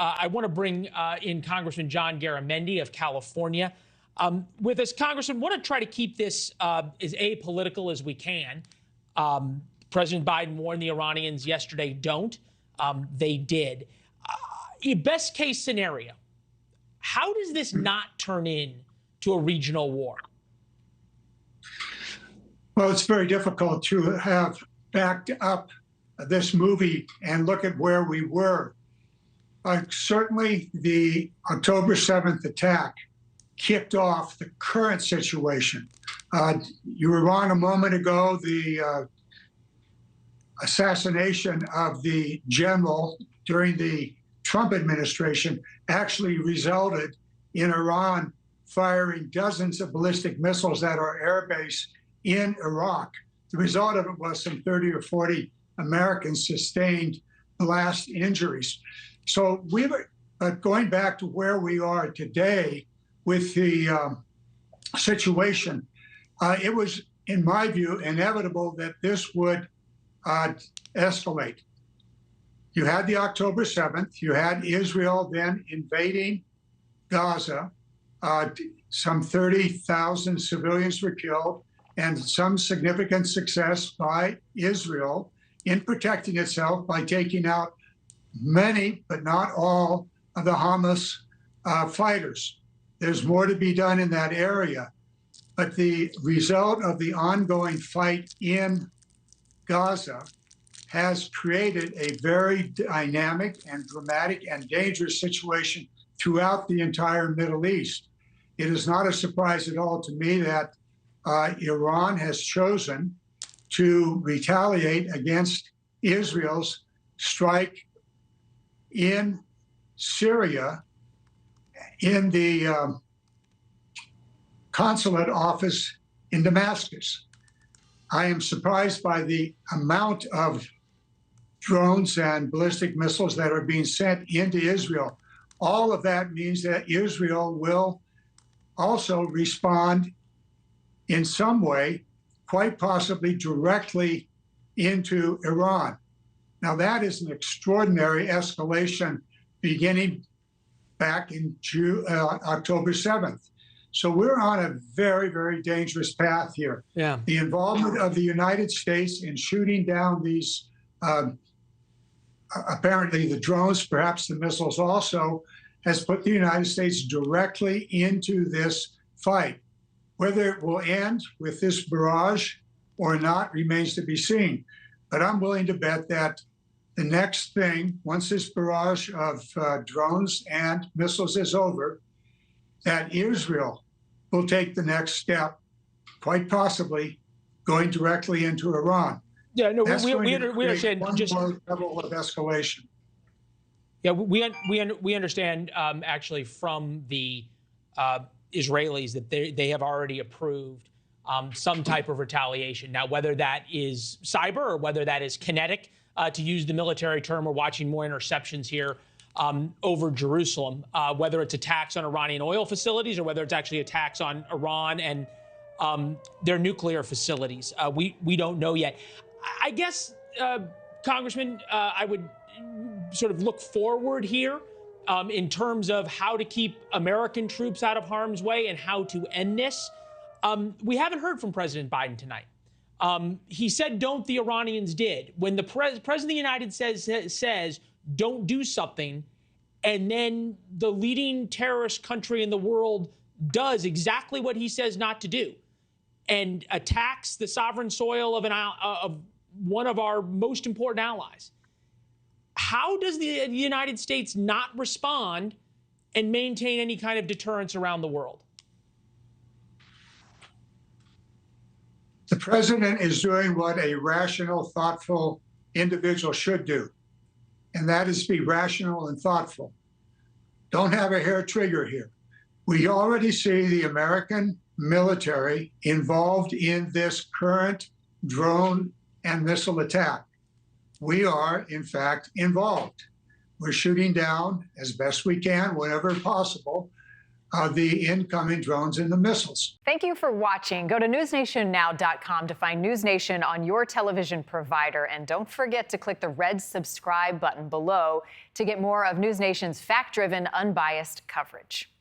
I want to bring in Congressman John Garamendi of California with us. Congressman, want to try to keep this as apolitical as we can. President Biden warned the Iranians yesterday, don't. They did. Best case scenario, how does this not turn into a regional war? Well, it's very difficult to have backed up this movie and look at where we were. Certainly, the October 7th attack kicked off the current situation. You were wrong a moment ago. The assassination of the general during the Trump administration actually resulted in Iran firing dozens of ballistic missiles at our airbase in Iraq. The result of it was some 30 or 40 Americans sustained blast injuries. So we were going back to where we are today with the situation. It was, in my view, inevitable that this would escalate. You had the October 7th, you had Israel then invading Gaza. Some 30,000 civilians were killed, and some significant success by Israel in protecting itself by taking out many, but not all, of the Hamas fighters. There's more to be done in that area. But the result of the ongoing fight in Gaza has created a very dynamic and dramatic and dangerous situation throughout the entire Middle East. It is not a surprise at all to me that Iran has chosen to retaliate against Israel's strike in Syria in the consulate office in Damascus. I am surprised by the amount of drones and ballistic missiles that are being sent into Israel. All of that means that Israel will also respond in some way, quite possibly directly into Iran. Now, that is an extraordinary escalation beginning back in October 7th. So we're on a very, very dangerous path here. Yeah. The involvement of the United States in shooting down these, apparently the drones, perhaps the missiles also, has put the United States directly into this fight. Whether it will end with this barrage or not remains to be seen. But I'm willing to bet that the next thing, once this barrage of drones and missiles is over, that Israel will take the next step, quite possibly going directly into Iran. Yeah, no, That's we understand. One just more level of escalation. Yeah, we understand actually from the Israelis that they have already approved some type of retaliation. Now, whether that is cyber or whether that is kinetic, to use the military term, we're watching more interceptions here over Jerusalem, whether it's attacks on Iranian oil facilities or whether it's actually attacks on Iran and their nuclear facilities. We don't know yet. I guess, Congressman, I would sort of look forward here in terms of how to keep American troops out of harm's way and how to end this. We haven't heard from President Biden tonight. He said, don't, the Iranians did. When the President of the United States says, don't do something, and then the leading terrorist country in the world does exactly what he says not to do and attacks the sovereign soil of one of our most important allies, how does the United States not respond and maintain any kind of deterrence around the world? The president is doing what a rational, thoughtful individual should do, and that is be rational and thoughtful. Don't have a hair trigger here. We already see the American military involved in this current drone and missile attack. We are, in fact, involved. We're shooting down, as best we can, whenever possible, the incoming drones and the missiles. Thank you for watching. Go to newsnationnow.com to find News Nation on your television provider. And don't forget to click the red subscribe button below to get more of News Nation's fact-driven, unbiased coverage.